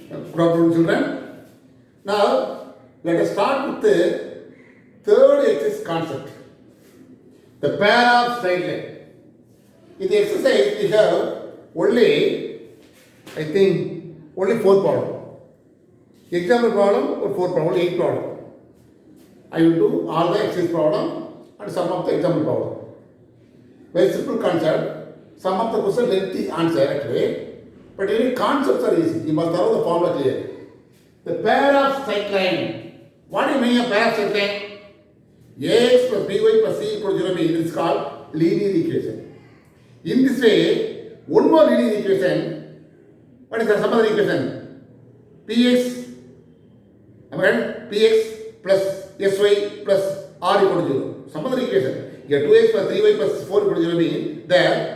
Good afternoon, children. Now, let us start with the third exercise concept, the pair of straight line. In the exercise, we have only, I think, only 4 problems. Example problem or 4 problems, 8 problems. I will do all the exercise problem and some of the example problem. Very simple concept. Some of the questions lengthy answer actually. But any concepts are easy. You must have the formula clear. The pair of straight line. What do you mean a pair of straight line? Ax plus by plus c equal to 0 means it is called linear equation. In this way, one more linear equation. What is the some other equation? Px, am I right? Px plus sy plus r equal to 0. Some other equation. Here 2x plus 3y plus 4 equal to 0 means there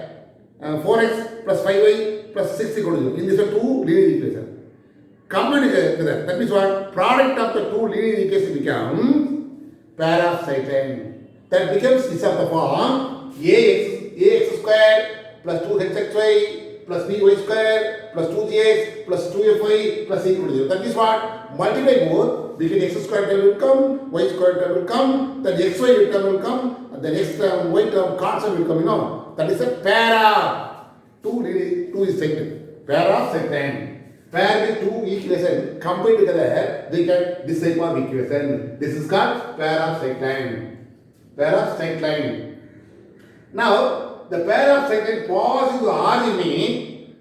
4x plus 5y plus 6 equal to 0. In this are two linear equations. Combine together. That means what? Product of the two linear equations becomes pair of straight line. That becomes this of the form ax square plus 2hxy plus by square plus 2gx plus 2fy plus equal to 0. That is what? Multiply both. We get x square term will come, y square term will come, then xy term will come, and the next term y term constant will come. You know, that is a pair of two is straight. Pair of straight line. Pair with two equations combined together, they get this type of equation. This is called pair of straight line. Pair of straight line. Now, the pair of straight line passes to origin,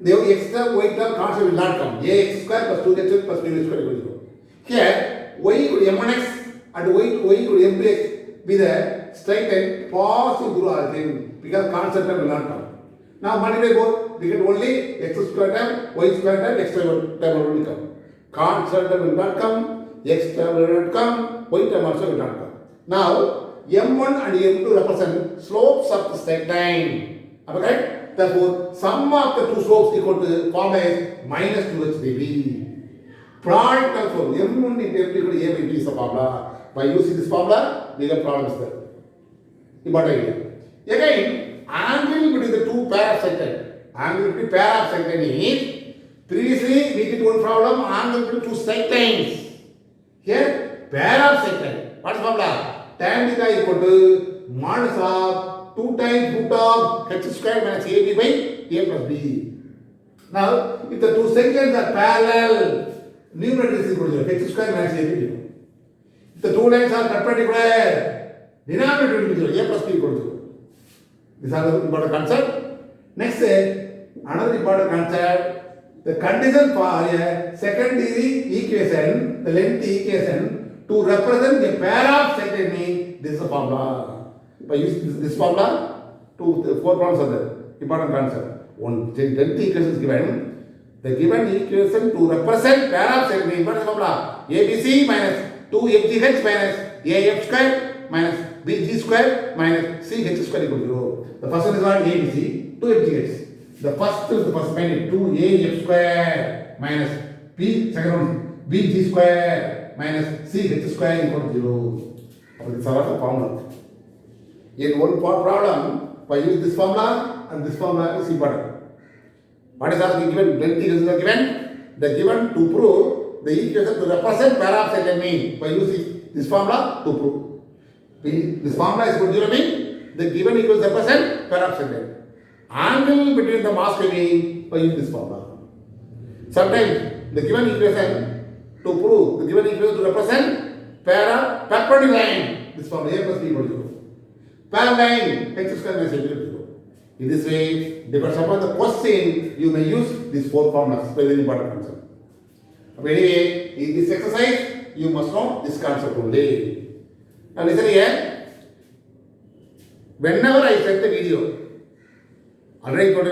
the x term, y term constant will not come. Ax square plus 2x plus by square equal to 0. Here, y equal to m1x and y equal to m2x with a straight line passing through origin because constant term will not come. Now, multiply both. We get only x square term, y square term, x term will come. Constant term will not come, x term will not come, y term also will not come. Now, m1 and m2 represent slopes of the straight line. Okay? Therefore, sum of the two slopes equal to formula is minus 2h dB. Product of m1 into m2 equal to a by b is the formula. By using this formula, we get problems there. Important idea. Again, angle between the two pair of straight line. Angle between pair of straight line is, previously we did one problem, angle between two straight lines. Here, pair of straight line. What is the formula? Tan theta equal to modulus of 2 times root of h square minus ab by a plus b. Now, if the two straight lines are parallel, numerator is equal to 0, h square minus ab. If the two lines are perpendicular, denominator will be 0, a plus b equal to 0. These are the important concept. Next, another important concept, the condition for a second degree equation, the length equation, to represent a pair of straight line means this is the formula. By using this formula, 4 problems are there. Important concept. One length equation is given. The given equation to represent pair of straight line, what is the formula? ABC minus 2fgh minus af square minus bg square minus ch square equal to 0. The first one is what? ABC, 2fgh. The first is the first line 2af square minus b, second one bg square minus ch square equal to 0. This is our formula. In one problem, by using this formula and this formula is important. What is our given? Length equations are given. The given to prove the equation to represent pair of straight line mean by using this formula to prove. This formula is going to mean the given equals represent pair of straight line. Angle between the mass mean by using this formula. Sometimes the given equation to prove the given equation to represent pair of perpendicular line. This formula a plus b equal to 0. Parallel line x square minus a equal to 0. In this way, depends upon the question, you may use these 4 formulas. Very important concept. Anyway, in this exercise, you must know this concept only. Now listen here. Whenever I set the video, already got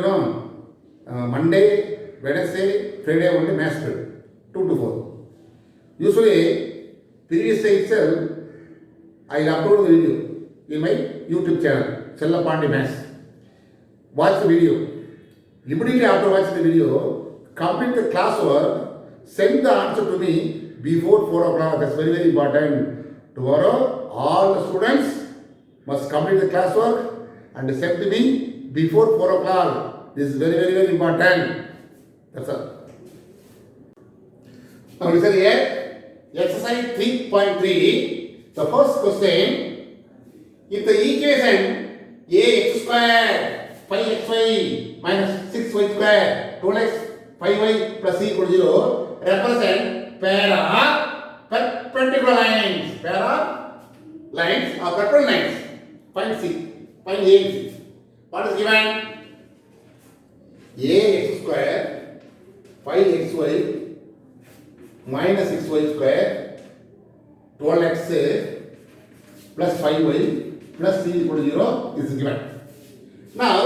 Monday, Wednesday, Friday only maths period, 2 to 4. Usually, previous day itself, I will upload the video in my YouTube channel, Chellapandi Maths. Watch the video. Immediately after watching the video, complete the classwork, send the answer to me before 4 o'clock. That's very, very important. Tomorrow, all the students must complete the classwork and send to me before 4 o'clock. This is very, very, very important. That's all. Now listen here. Exercise 3.3. The first question. If the equation ax square 5xy minus 6y square 12x 5y plus c equal to 0 represent pair of perpendicular lines. Pair of lines or perpendicular lines. Find C. Find A and C. What is given? Ax square 5xy minus 6y square 12x plus 5y plus c equal to 0 is given. Now,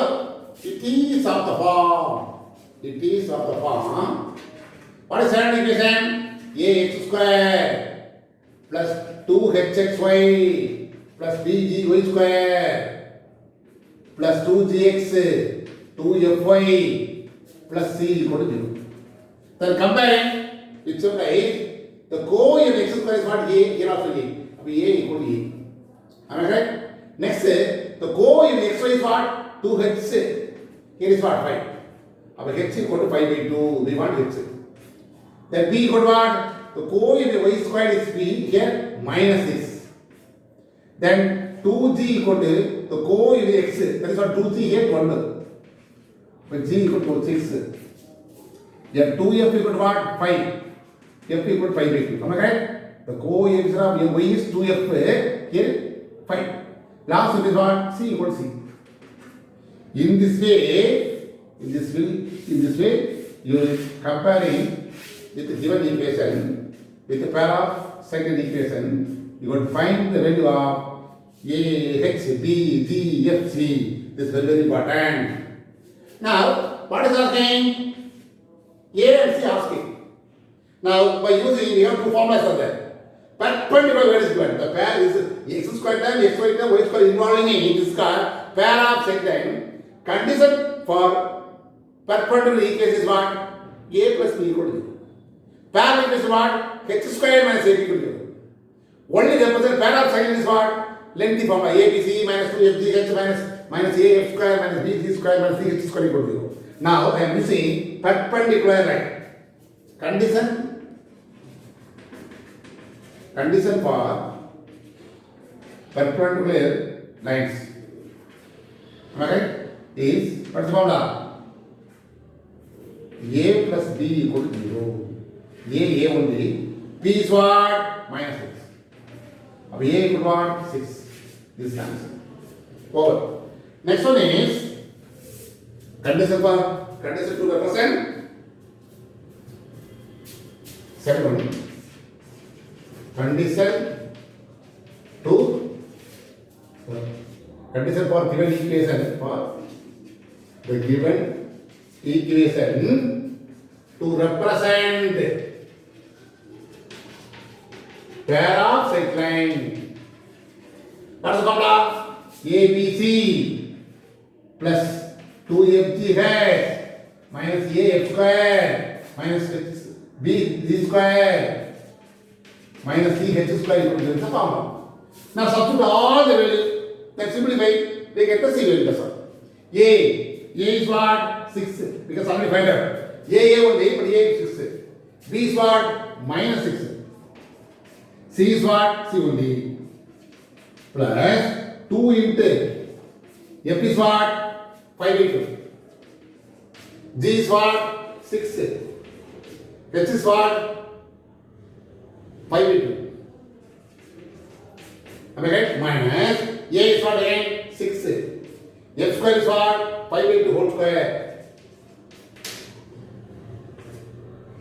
it is of the form. It is of the form. What is second equation? Ax square plus 2hxy plus bgy square plus 2gx 2fy plus c equal to 0. Then comparing, it implies the co-in x square is what? A, here also A. A equal to A. Am I right? Next, the co-in xy is what? 2h. Here is what? 5. Now h equal to 5 by 2. We want h. Then b equal to what? The co-in y square is b. Here minus 6. Then 2g equal to the co-in x. That is what 2g here 12. But g equal to 6. Here 2f equal to what? 5. F equal to 5 by 2. Am I right? The coefficient of y is 2f. Here 5. Last one is what? C equal to C. In this way, you are comparing with the given equation with the pair of second equation. You got to find the value of A, H, B, G, F, C. This is very important. Now, what is asking? A and C asking. Now, by using, we have two formulas are there. Perpendicular value is given. The pair is x square times x square times y square involving in this called pair of second. Condition for perpendicular equation is what? A plus b equal to 0. Parallel is what? H square minus a equal to 0. Only represent pair of second is what? Lengthy formula ABC minus 2fgh minus a f square minus bg square minus ch square equal to 0. Now I am using perpendicular line. Condition for perpendicular lines. Am I right? Is what's the formula? A plus B equal to 0. A only. B is what? Minus 6. Now A equal to what? 6. This is answer. Over. Next one is condition to represent. Second one. Condition for given equation to represent pair of straight line. What is the formula? ABC plus 2fgh minus af square minus bg square minus ch square equal to 0 is the formula. Now substitute all the values. Then simplify, they get the C value. That's all. A is what? 6. Because somebody find out. A only, but A is 6. B is what? Minus 6. C is what? C only. Plus 2 into F is what? 5 by 2. G is what? 6. H is what? 5 by 2. Am I right? Minus A is what again? 6. F square is what? 5 by 2 whole square.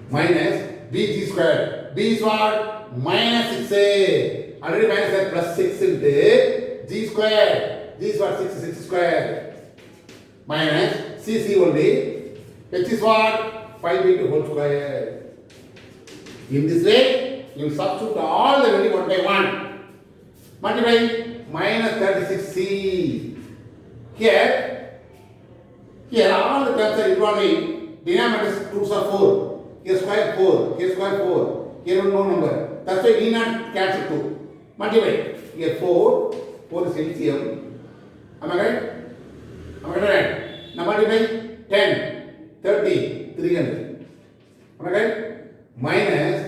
Minus BG square. B is what? Minus 6. Already minus that plus 6 into G square. G is what? 6 square. Minus CC only. H is what? 5 by 2 whole square. In this way, you substitute all the value 1 by 1. Multiply minus 36c. Here all the terms are involving denominators 2s are 4. Here square 4. Here square 4. Here no number. That's why we not cancel 2. Multiply. Here 4. 4 is LCM. Am I right? Am I right? Now multiply 10, 30, 300. Am I right? Minus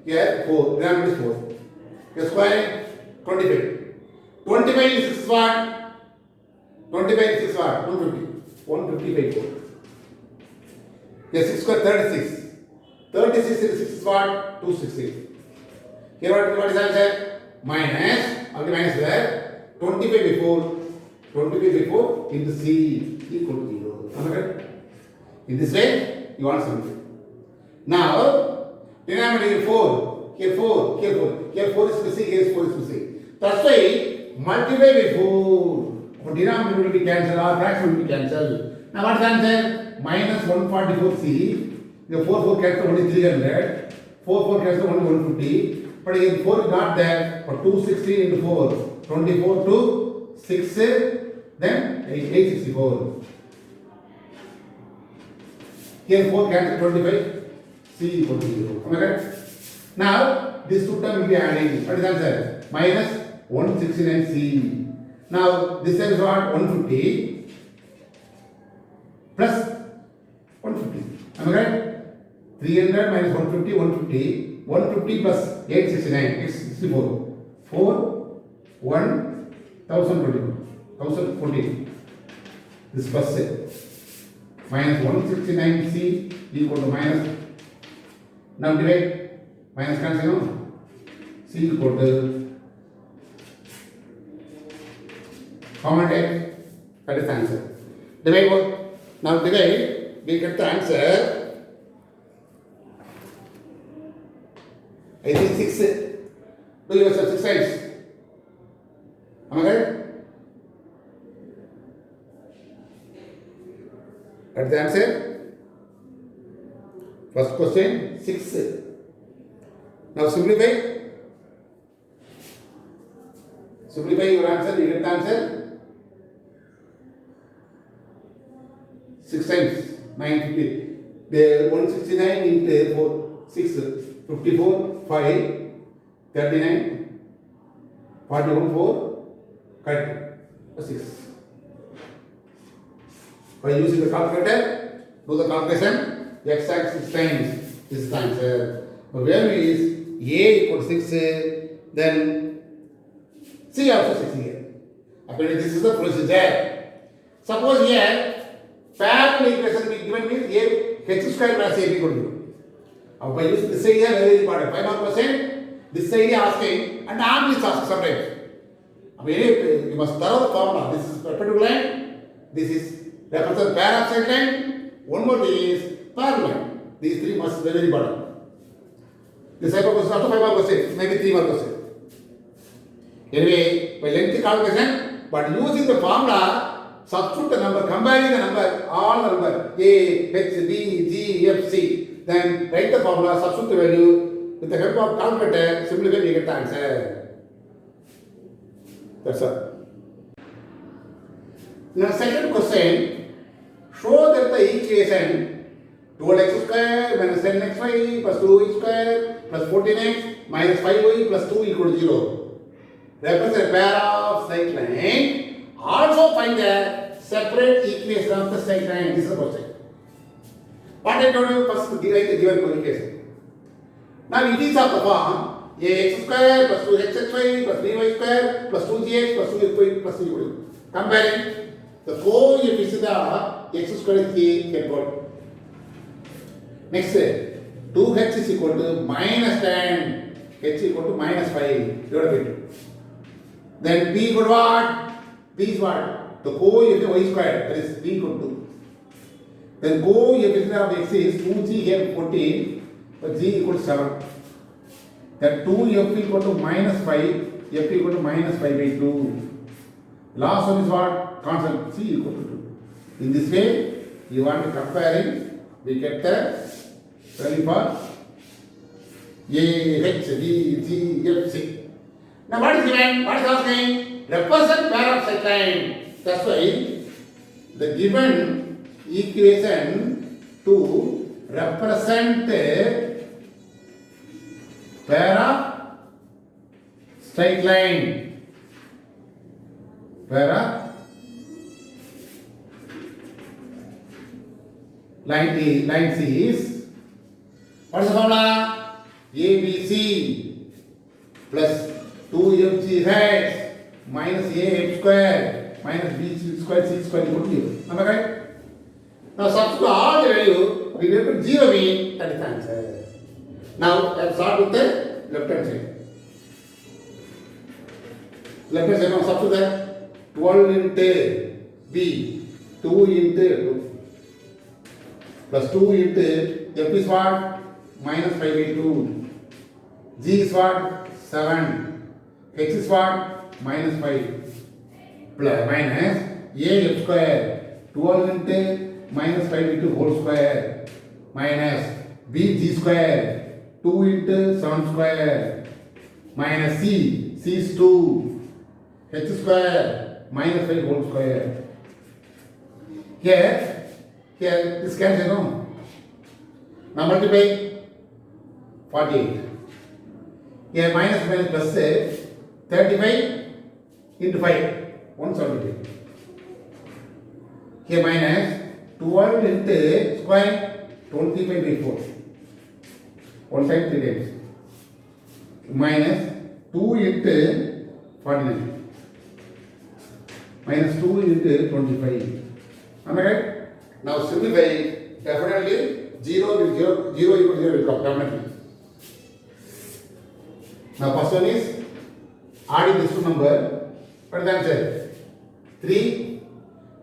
Here 4. Denominator is 4. Here squaring 25. 25 is 6 what? 25 is 6 what? 150. 150 by 4. Here 6 square 36. 36 is 6 is what? 260. Here what is answer? Minus, only minus there. 25 before 25 into C equal to 0. Understand? In this way, you want something. Now, denominator here 4, here 4, here 4. Here 4 is missing, here 4 is missing. That's why multiply by 4. Denominator will be cancelled or fraction will be cancelled. Now what is the answer? Minus 144C. The 4 cancel only 300. 4 cancel only 150. But here 4 is not there. But 260 into 4. 24 to 6. Then 864. Here 4 cancel 25. C equal to 0. Am I correct? Now this two term will be adding. What is the answer? Minus 169C. Now this is what? 150 plus 150. Am I right? 300 minus 150, 150. 150 plus 869, it's 64. 4, 1, 1021. 1014. This plus minus 169C equal to minus. Now divide. Minus cancel, no? C equal to common take. That is the answer. Divide what? Now divide. We get the answer. I think 6. Do yourself 6 times. Am I right? That's the answer. First question 6. Now simplify. Simplify your answer. You get the answer. 6 times 950. The 169 into 4, 6, 54, 5, 39, 41, 4, cut 6. By using the calculator, do the calculation, x axis times this answer. The value is A equal to 6, then C also 6 here. Apparently this is the procedure. Suppose here, parallel equation be given means A h square plus AB equal to 0. By using this idea, very important. 5 more percent, this idea asking, and arm is asked sometimes. You must thorough the formula. This is perpendicular line, this is represent pair of straight line, one more thing is parallel line. These three must be very important. This type of question after 5 more percent, maybe 3 more percent. Anyway, by lengthy calculation, but using the formula, substitute the number, combining the number, all the number, A, H, B, G, F, C. Then write the formula, substitute the value, with the help of calculator, simplify, we get the answer. That's all. Now second question, show that the equation 12x square minus 10xy plus 2y square plus 14x minus 5y plus 2 equal to 0 represents a pair of straight line. Also find the separate equation of the straight line. This is the question. What I told you first, write the given equation. Now it is of the form ax square plus 2xy plus 3y square plus 2gx plus 2y plus 3y. Comparing the coefficient of x square is a get what? Next, 2h is equal to minus 10, h equal to minus 5 divided by 2. Then p equal to what? P is what? The coefficient y square, that is p equal to 2. Then coefficient of x is 2g here 14, but g equal to 7. Then 2f equal to minus 5, f equal to minus 5 by 2. Last one is what? Constant c equal to 2. In this way, you want to comparing, we get the value for a, h, b, g, f, c. Now what is given? What is asking? Represent pair of straight line. That's why the given equation to represent a pair of straight line. Pair of line C is, what is the formula? ABC a square minus b square c square equal to 0. Am I right? Now substitute all the value, we will put 0 mean that is the answer. Now let's start with the left hand side. Left hand side now substitute that 12 into b, 2 into 2 plus 2 into f is what? Minus 5 by 2. G is what? 7. H is what? Minus 5. Plus minus a f square. 12 into minus 5 by 2 whole square. Minus b g square. 2 into 7 square. Minus c. C is 2. H square. Minus 5 whole square. Here this cancel, no? Now multiply 48. Here minus plus 35 into 5, 175. Here minus 12 into square, 25 by 4. One side 3 times. Minus 2 into 49. Minus 2 into 25. Am I right? Now simplify, definitely 0 equal 0 will come definitely. Now first one is adding this two number. What is the answer? 3,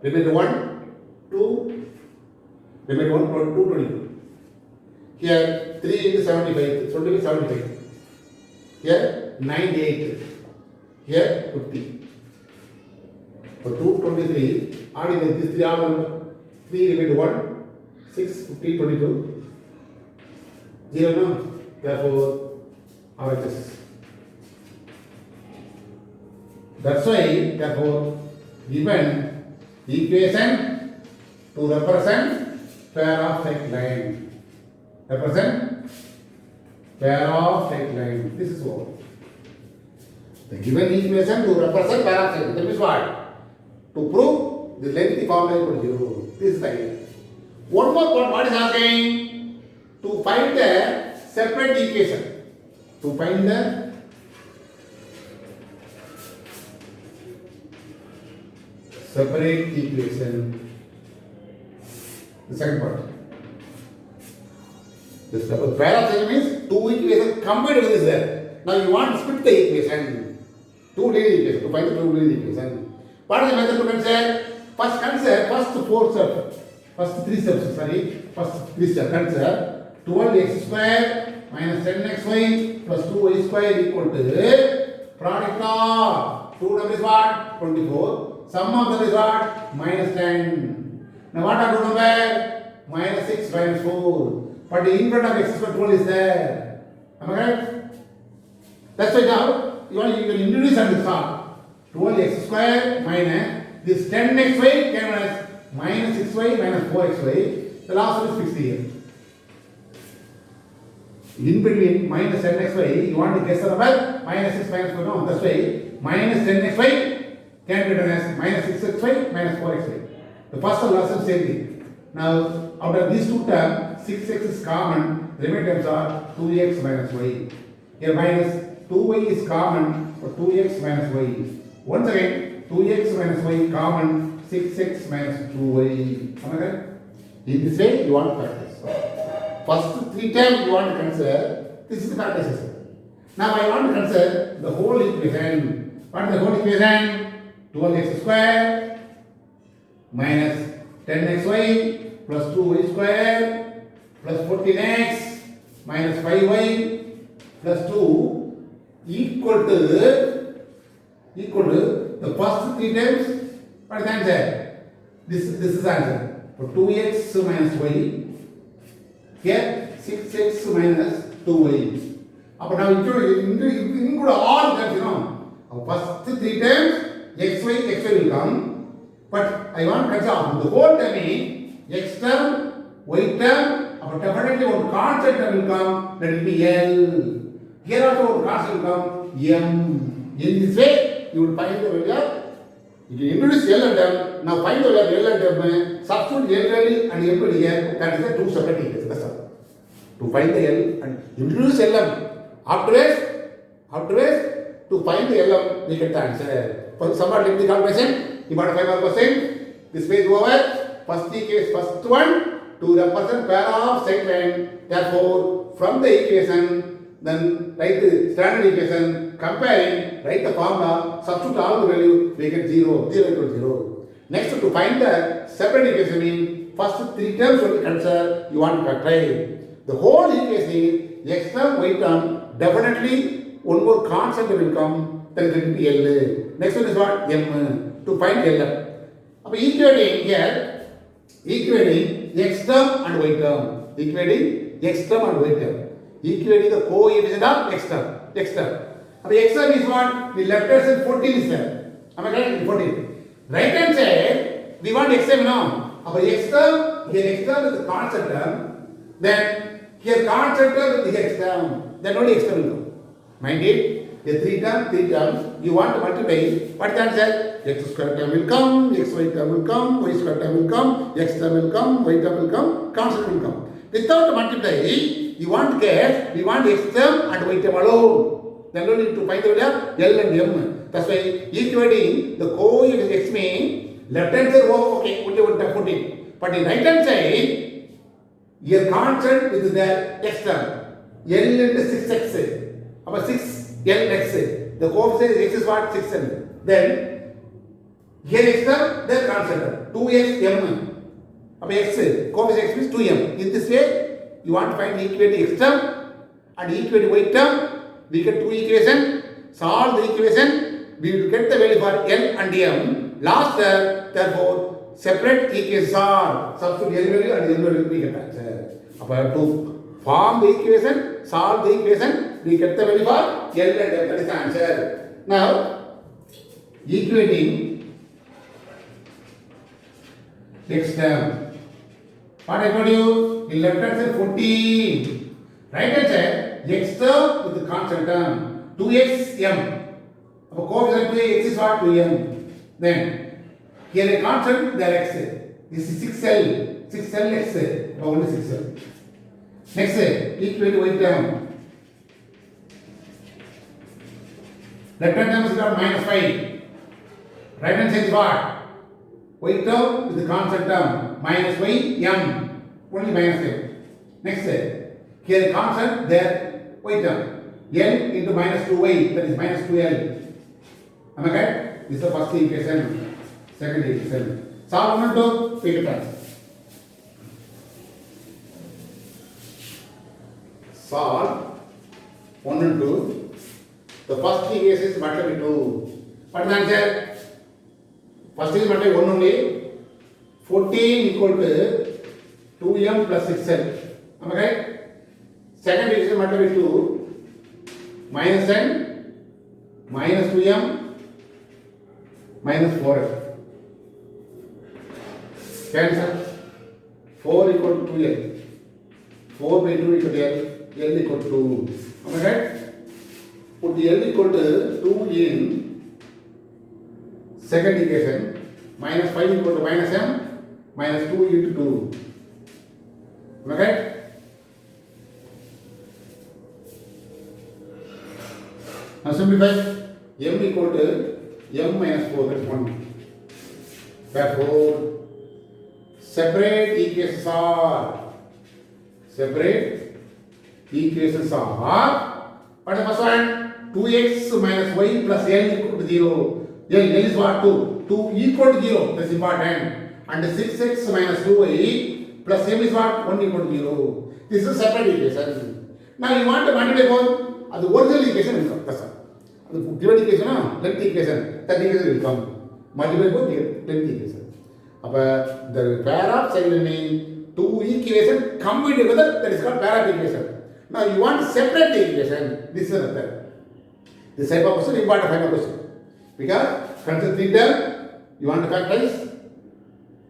remainder 1, 2, remainder 1, 2, 22. Here 3 into 75, 75. Here 98. Here 50. For 223, adding this 3 number. 3 remainder 1, 6, 50, 22. 0 no? Therefore, our this. That's why, therefore, given equation to represent pair of straight line. Represent pair of straight line. This is what. The given equation to represent pair of straight line. That means what? To prove the length formula equal to 0. This is the idea. One more point, what is asking? To find the separate equation. To find the separate equation. The second part. This pair of straight means two equations combined with this there. Now you want to split the equation. Two linear equations. To find the two linear equation. What is the method to consider? First consider first 4 steps. First 3 steps. First 3 steps. Consider 12x square minus 10xy plus 2y square equal to product of 2 numbers is what? 24. Sum of them is what? Minus 10. Now what are 2 numbers? Minus 6 minus 4. But in front of x square 12 is there. Am I right? That's why now you can introduce and start. 12x square minus this 10xy came as minus 6y minus 4xy. The last one is fixed here. In between minus 10xy, you want to guess the number? Minus 6 minus 4. No, that's why minus 10xy can be written as minus 6xy minus 4xy. The first and last is same thing. Now, out of these two terms, 6x is common. Remaining terms are 2x minus y. Here minus 2y is common for 2x minus y. Once again, 2x minus y common, 6x minus 2y. Am I right? In this way, you want to practice. First 3 times you want to consider, this is the factorization. Now I want to consider the whole equation. What is the whole equation? 12x square minus 10xy plus 2y square plus 14x minus 5y plus 2 equal to the first 3 times. What is the answer? This is the answer. For 2x minus y, here 6x minus 2y. Now include all that, you know. First 3 times xy will come. But I want to consider the whole term in x term, y term, but definitely one constant term will come, that will be L. Here also one constant will come M. In this way, you will find the value. You introduce L and M. Now find the value L and M. Substitute L and M here. That is the two separate equations. That's all. To find the L and introduce L M. Afterwards, to find the L M, we get the answer. somewhat lengthy calculation. Important 5 mark question. This page over. First equation, first one to represent pair of straight line. Therefore, from the equation, then write the standard equation, comparing, write the formula, substitute all the value, we get 0, 0 equals 0. Next, to find the separate equation mean, first 3 terms will be considered, you want to factorize. The whole equation is x term, y term, definitely one more constant will come, then it will be L. Next one is what? M. To find L. Equating here, equating x term and y term. Equating x term and y term. Equating the coefficient of x term. X term. X term is what? The left hand side 14 is there. Am I correct? 14. Right hand side, we want x term now. X term, here x term is the constant term. Then here constant term with the x term. Then only x term will come. Mind it. The 3 terms, you want to multiply. What is the answer? X square term will come, x y term will come, y square term will come, x term will come, y term will come, constant will come. Without multiplying, you want to get, we want x term and y term alone. Then only to find the value L and M. That's why equating the coefficient x means left hand side, okay, only 14. But in right hand side, here constant with the x term. L into 6x. About 6 L x. The coefficient x is what? 6L. Then here x term, then constant. 2x m. X coefficient x means 2m. In this way, you want to find the equating x term and equating y term. We get two equations. Solve the equation. We will get the value for L and M. Last term, therefore, separate equations are substitute L value and M value we get answer. To form the equation, solve the equation, we get the value for L and M. That is the answer. Now, equating x term. What I told you? In left hand side 14. Right hand side, x term with the constant term. 2xm. Coefficient 2x is what? 2m. Then, here a constant, there x. This is 6L. 6L x. Only 6L. Next, equate y term. Left hand term is got minus 5. Right hand side is what? Y term with the constant term. Minus y, m. Only minus m. Next, here constant, there y term. L into minus 2y, that is minus 2L. Am I correct? This is the first equation. Second equation. Solve 1 and 2, we get answer. Solve 1 and 2. The first equation is multiplied by 2. What is the answer? First is multiplied by 1 only. 14 equal to 2m plus 6l. Am I correct? Second equation multiplied by 2. Minus n, minus 2m, minus 4l. Cancel. 4 equal to 2l. 4 by 2 equal to l. L equal to 2. Am I right? Put the L equal to 2 in second equation. Minus 5 equal to minus m. Minus 2 into 2. Am I right? Now simplify. M equal to m minus 4, that's 1. Therefore, separate equations are what is the first one? 2x minus y plus L equal to 0. L is what? 2. 2 equal to 0, that's important. And 6x minus 2y plus m is what? 1 equal to 0. This is separate equation. Now you want to multiply both. The original equation will come. That's all. The given equation, length equation, that equation will come. Multiply both, length equation. The pair of side will mean two equations combined together, that is called pair of equation. Now you want to separate the equation. This is the method. This type of question, important final question. Because consider 3 term, you want to factorize.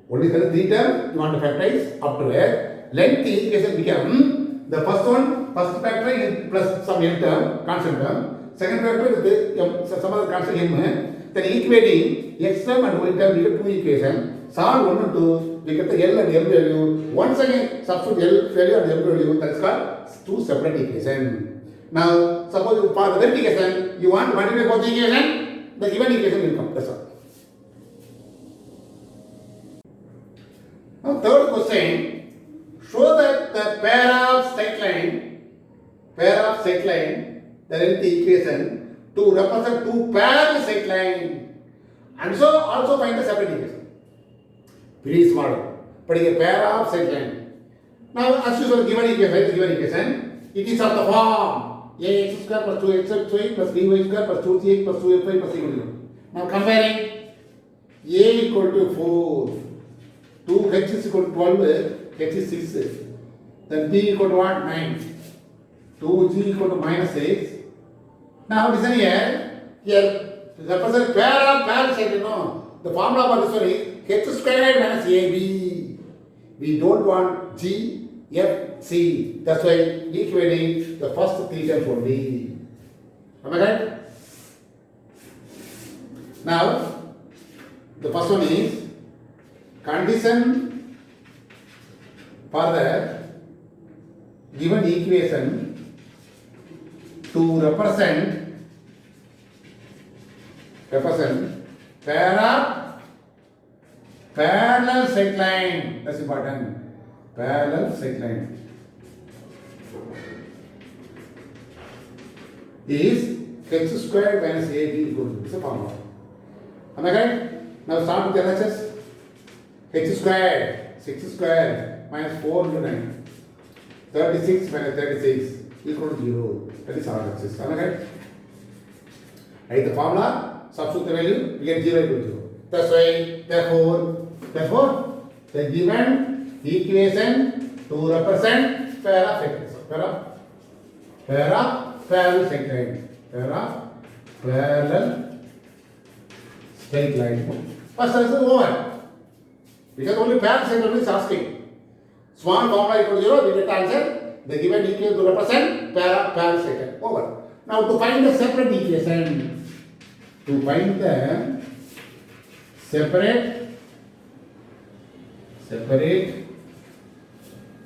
Only consider 3 term, you want to factorize up to where length equation become the first one, first factor is plus some n term, constant term. Second factor with the some other constant m. Then equating x term and y term, we get two equations. Solve 1 and 2, we get the L and M value. Once again, substitute L value and M value, that is called two separate equations. Now, suppose for the left equation, you want to multiply both the equation, the given equation will come. That's all. Now third question, show that the pair of straight line that is the equation to represent two parallel straight line, and so also find the separate equation. Very small, but a pair of straight line. Now as usual, given equation, it is of the form ax square plus 2x plus by square plus 2cx plus 2fy plus equal to 0. Now comparing a equal to 4, 2h is equal to 12, h is 6, then b equal to what? 9, 2g equal to minus 6. Now listen here represent pair of parallel side, the formula for this one is h squared minus ab. We don't want g, f, c. That's why equating the first three terms only. Am I right? Now, the first one is condition for the given equation to represent pair of parallel straight line. That's important. Parallel straight line is h squared minus ab equal to this formula. Am I right? Now start with LHS. H squared, 6 squared minus 4 into 9, 36 minus 36 equal to 0. That is RHS. Am I right? Write the formula, substitute the value, we get 0 equal to 0. That's why, therefore, the given equation to represent pair of parallel straight line. Parallel straight line. First answer is over. Because only parallel straight line is asking. Small formula equal to 0, we get the answer. The given equation to represent parallel straight line. Over. Now to find the separate equation. To find the separate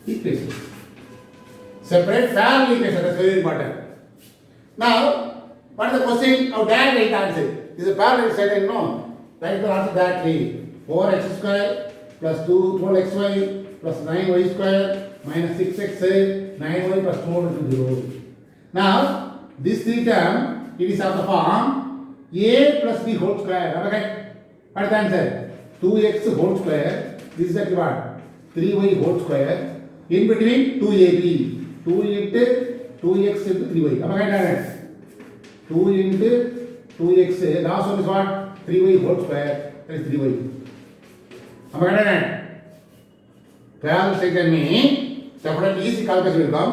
equation. Separate parallel equation. That's very important. Now, what is the question? Now, that right answer. This is a parallel straight line, no? Write the answer directly. 4x square plus 12xy plus 9y square minus 6x 9y plus 2 to 0. Now, this three term, it is of the form a plus b whole square. Okay? What is the answer? 2x whole square. This is actually what? 3y whole square. In between 2ab. 2 into 2x into 3y. Am I right? 2 into 2x. Last one is what? 3y whole square. That is 3y. Am I right? Parallel straight line means separate easy calculation will come.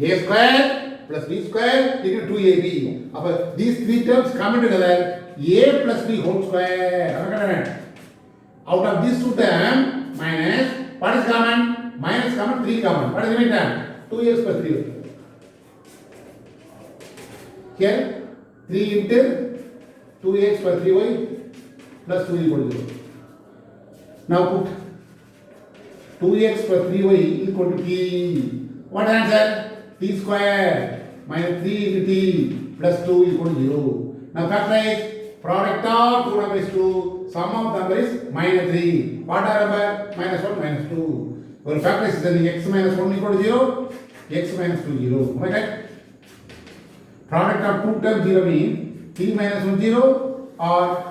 A square plus b square equal to 2ab. Now these three terms come together. A plus b whole square. Am I right? Out of these two terms minus what is common? Minus common, 3 common. What is the remaining term? 2x plus 3y. Here 3 into 2x plus 3y plus 2 equal to 0. Now put 2x plus 3y equal to t. What is the answer? T square minus 3 into t plus 2 equal to 0. Now factorize. Product of two numbers is 2. Sum of number is minus 3. What are number? Minus 1, minus 2. Well, factorize is then x minus 1 equal to 0. X minus 2 0. Am I right? Product of two terms 0 means t minus 1 0 or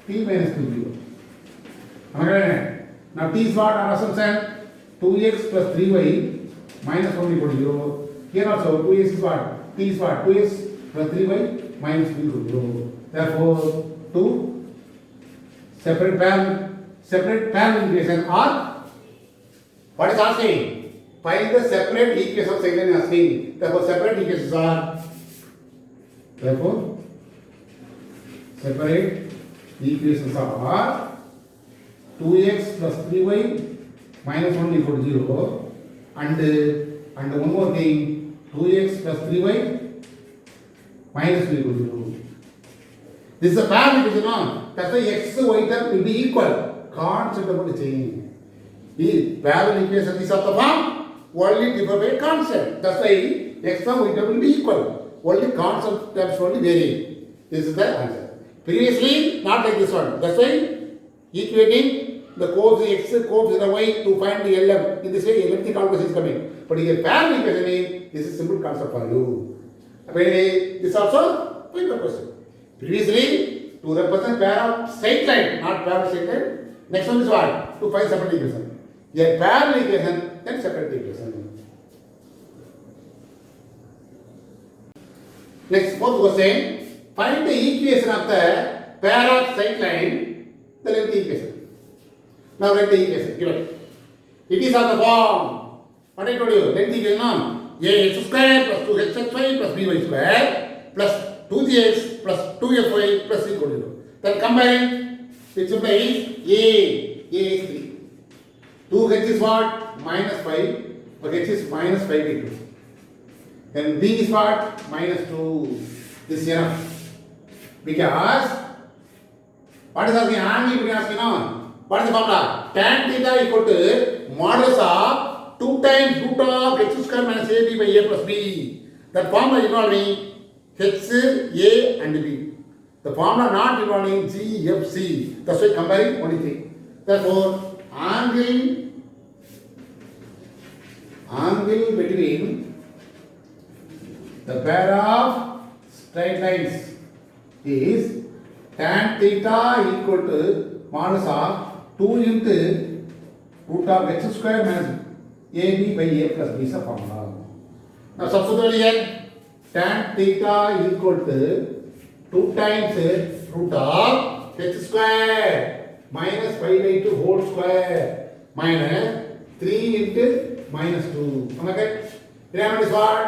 t minus 2 0. Am I right? Now t is what? Our assumption 2x plus 3y minus 1 equal to 0. Here also 2x is what? T is what? 2x plus 3y minus 2 equal to 0. Therefore, two separate parallel equation are what is asking? Find the separate equation of straight line asking. Therefore, separate equations are separate equations are 2x plus 3y minus 1 equal to 0 and one more thing 2x plus 3y minus 2 equal to 0. This is a parallel equation, no? That's why x, y term will be equal. Constant about the change. The parallel equation is of the form only differ by constant. That's why x and y term will be equal. Only constant terms only vary. This is the answer. Previously, not like this one. That's why equating the coefficient x, coefficient y to find the LM. In this way, lengthy calculus is coming. But here, parallel equation, this is simple concept for you. Anyway, this also paper question. Previously, to represent pair of straight line, not pair of straight line. Next one is what? To find separate equation. Here, parallel equation, then separate equation. Next, fourth question. Find the equation of the pair of straight line, the length equation. Now write the equation given. It is on the form. What I told you, length equation ax square plus 2hxy plus by square plus 2gx plus 2fy plus equal to 0. Then combine, which implies a is 3. 2h is what? Minus 5. But h is minus 5 by 2. Then b is what? Minus 2. This is enough. Because what is asking? Angle is asking now. What is the formula? Tan theta equal to modulus of 2 times root of x square minus ab by a plus b. That formula involving h, a and b. The formula not involving g, f, c. That's why combine only 3. Therefore, angle between the pair of straight lines is tan theta equal to modulus of 2 into root of x square minus ab by a plus b is a formula. Now substitute here, tan theta equal to 2 times root of h square minus 5 by 2 whole square minus 3 into minus 2. Am I correct? Remember is what?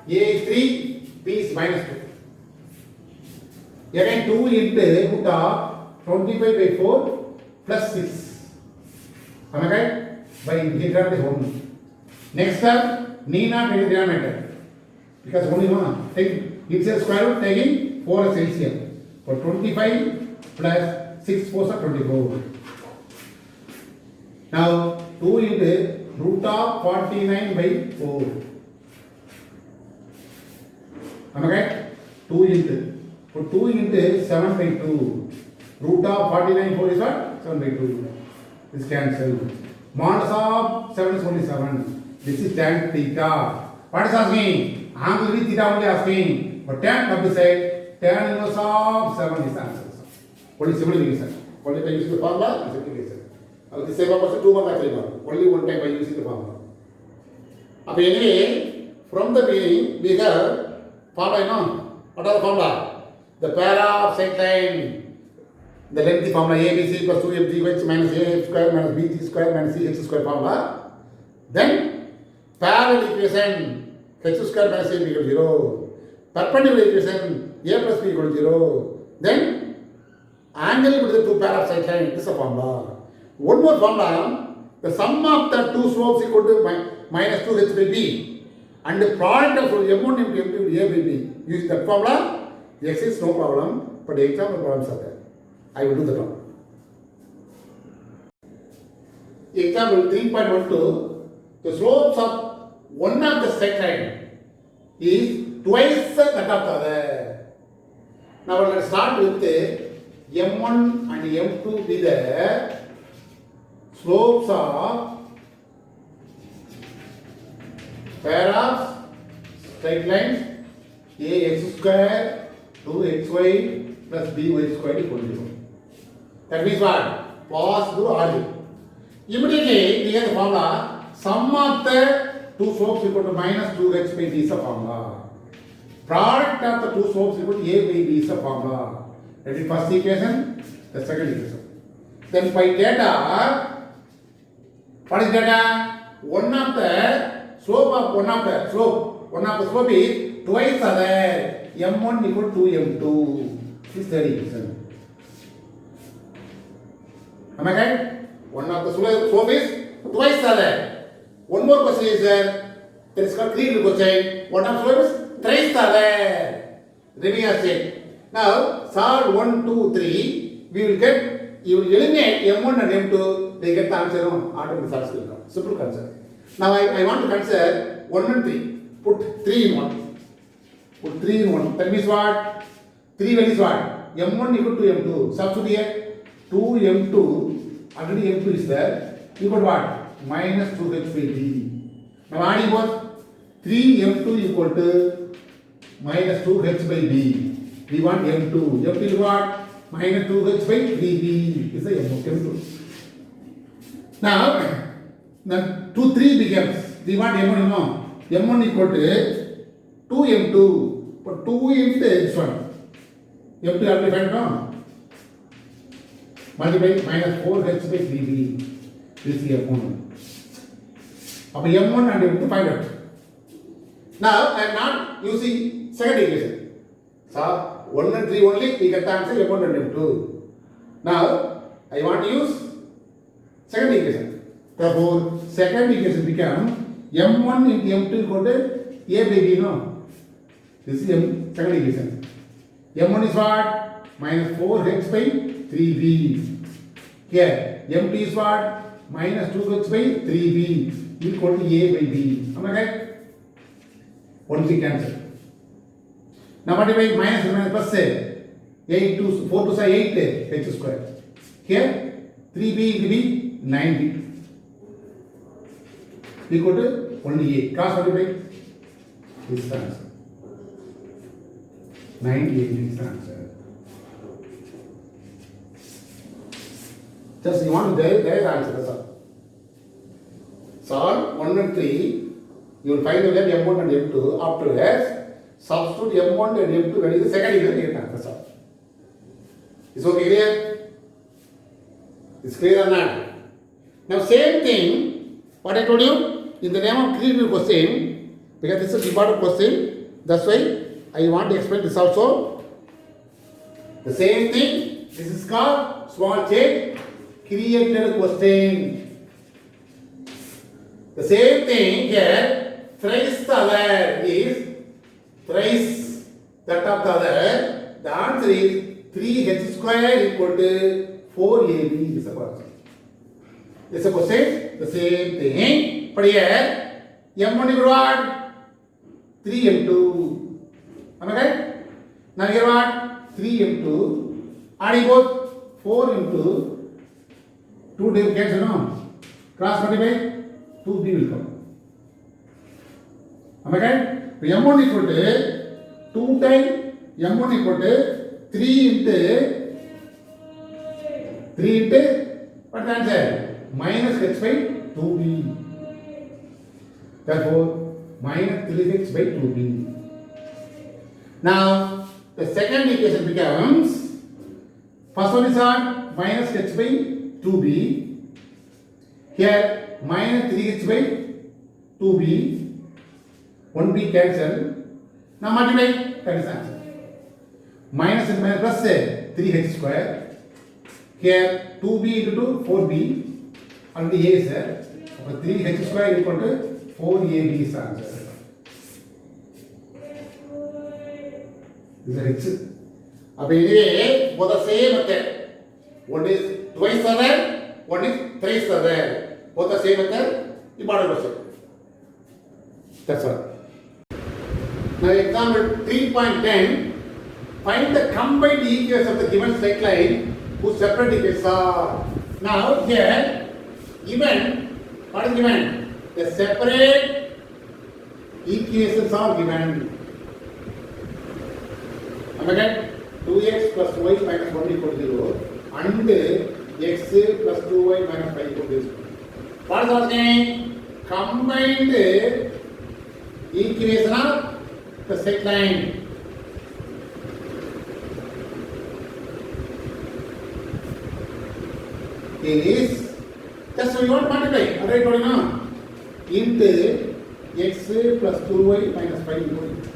A is 3, b is minus 2. Again 2 into root of 25 by 4 plus 6. Am I correct? By denominator is 1. Next term, need not take denominator. Because only one. Take inside square root, taking 4 as LCM. For 25 plus 6 4 are 24. Now 2 into root of 49 by 4. Am I correct? 2 into. For 2 into 7 by 2. Root of 49 4 is what? 7 by 2. This cancel. Modulus of 7 is only 7. This is tan theta. What is asking? Angle with theta only asking. But tan of the side, tan inverse of 7 is the answer. Only simplification. Only by using the formula, simplification. Now this same person 2 marks actually mark. Only one time by using the formula. Anyway, from the beginning, we have formula, what are the formula? The pair of straight line, the lengthy formula ABC plus 2fg minus ax square minus bg square minus cx square formula. Then parallel equation h square minus a equal to 0. Perpendicular equation a plus b equal to 0. Then angle between the two pair of straight line, this is a formula. One more formula, the sum of the two slopes equal to minus 2h by b and the product of m1 into m2 a by b. Use that formula. X is no problem, but example problems are there. I will do that one. Example 3.12, the slopes of one of the straight line is twice that of the other. Now let's start with m1 and m2 be the slopes of pair of straight lines ax square 2xy plus by square equal to 0. That means what? Pass through origin. Immediately we get the formula sum of the two slopes equal to minus 2h by b is a formula. Product of the two slopes equal to a by b is a formula. That is first equation, the second equation. Then by data, what is data? One of the slope is twice other. M1 equal to M2. This is third equation. Am I right? One of the slope is twice other. One more question is there. There is called three question. One of slope is thrice other. Review as said. Now solve 1, 2, 3. We will get. You will eliminate M1 and M2. They get the answer on automatic results will come. Simple concept. Now I want to consider 1 and 3. Put 3 in 1. Put 3 in 1. That means what? 3 values what? m1 equal to m2. Substitute here 2m2, already m2 is there, equal to what? Minus 2h by b. Now adding both, 3m2 equal to minus 2h by b. We want m2. m2 is what? Minus 2h by 3b is the m2. Now, then 2, 3 becomes, we want m1, you know, m1 equal to 2m2, but 2 into this one. m2 already found, no? Multiply minus 4h by 3b. This is m1. Now, m1 and m2 find out. Now, I am not using second equation. So, 1 and 3 only, we get the answer m1 and m2. Now, I want to use second equation. Therefore, second equation becomes m1 into m2 equal to a by b, no? This is second equation. m1 is what? Minus 4h by 3b. Here, m2 is what? Minus 2h by 3b equal to a by b. Am I right? 1 3 cancel. Now multiply minus and minus plus say 8 to 4 to say 8 h square. Here 3b into b 9b equal to only a. Cross multiply. This is the answer. 9a is the answer. Just you want to there the answer. That's all. Solve 1 and 3. You will find the value m1 and m2. After that, substitute m1 and m2. That is the second equation. That's all. Is okay clear? Is clear or not? Now same thing. What I told you in the name of creative question, because this is a important question. That's why I want to explain this also. The same thing. This is called small change created question. The same thing here. Thrice the other is thrice that of the other. The answer is 3h square equal to 4ab is the question. This is a question, the same thing. But here, m1 equal to what? 3m2. Am I right? Now here what? 3m2. Adding both 4 into 2 they will cancel, no? Cross multiply, 2b will come. Am I right? So m1 equal to 2 times m1 equal to 3 into what the answer? Minus h by 2b. Therefore, minus 3h by 2b. Now, the second equation becomes, first one is what? Minus h by 2b. Here, minus 3h by 2b. 1b cancel. Now multiply, that is answer. Minus and minus plus 3h square. Here 2b into 2, 4b. Already a is there. 3h square equal to 4ab is the answer. This is h. Anyway, both the same method. One is twice other, one is thrice other. Both the same method. Important question. That's all. Now example 3.10, find the combined equations of the given straight line whose separate equations are. Now here, given, what is given? The separate equations are given. Am I right? 2x plus y minus 1 equal to 0 and x plus 2y minus 5 equal to 0. What is asking? Combined equation of the straight line. It is just we want to multiply. Alright, what do you know? Into x plus 2y minus 5 equal to 0.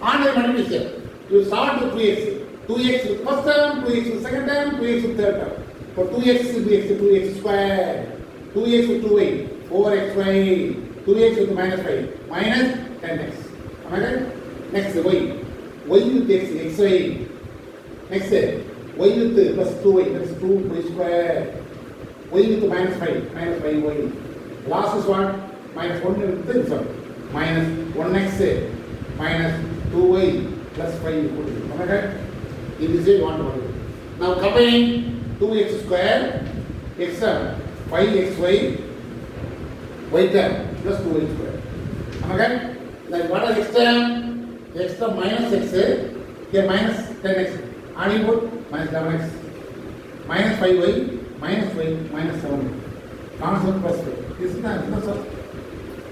On the multiplication, you start with 2x. 2x with first term, 2x with second term, 2x with third term. For 2x will be 2x square. 2x with 2y, 4xy. 2x with minus 5, minus 10x. Am I right? Next, y. Y with x, xy. Next, y with plus 2y, that is 2y square. Y with minus 5, minus 5y. Last is what? Minus 1 with this one. Minus 1x, minus 2y plus 5 equal to 0. Am I right? In this way you want to modify. Now combine 2x square, x term, 5xy, y term plus 2y square. Am I right? Then what are x term? X term minus x, here minus 10x. Adding both minus 11x, minus 5y, minus y, minus 7y. Constant plus 5. This is the answer.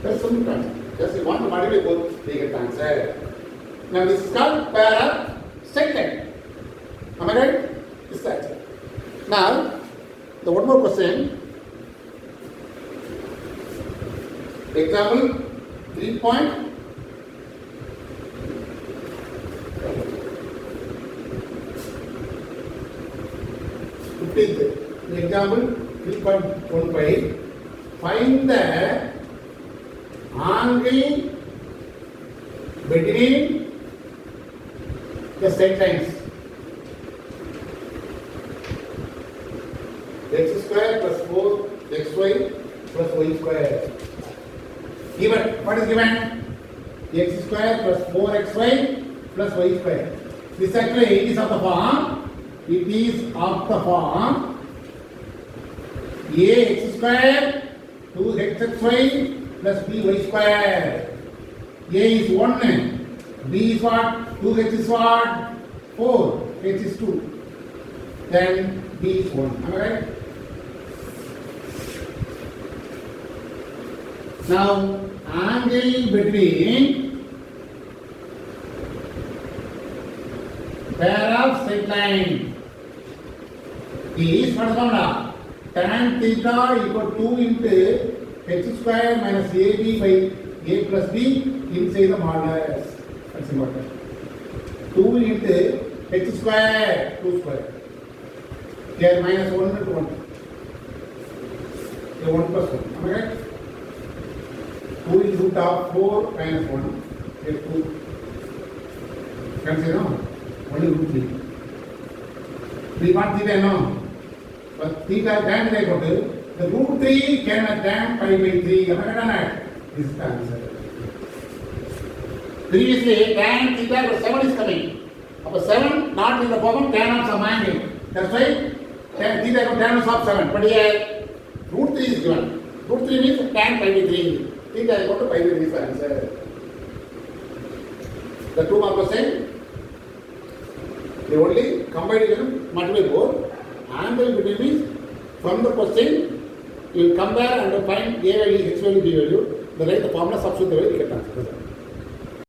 That's simple concept. Just you want to multiply both, they get the answer. Now this is called pair of straight line. Am I right? This is the answer. Now, the one more question. Example 3.15. Example 3.15. Find the angle between the straight lines. X square plus 4xy plus y square. Given, what is given? X square plus 4xy plus y square. This actually is of the form. It is of the form ax square 2xy plus by square. A is 1, b is what? 2x is what? 4, x is 2. Then b is 1. Am I right? Now, angle between pair of straight line is what is formula? Tan theta equal to 2 into x square minus ab by a plus b inside the modulus. That's important. 2 into x square, 2 square. Here minus 1 into 1. Here 1 plus 1. Am I right? 2 is root of 4 minus 1. Here 2. Can say no? Only root 3. We want theta no? But theta tan theta equal to the root 3 can be tan pi by 3. Am I right or not? This is the answer. Previously, tan theta plus 7 is coming. But 7 not in the form tan of some angle. That's why tan theta equal to tan of 7. But here, root 3 is given. Root 3 means tan pi by 3. Theta equal to pi by 3 is the answer. The two markers say, they only combine multiply both. Angle between means from the question, you will compare and find a value, x value, b value. The right the formula substitute the way you get answer.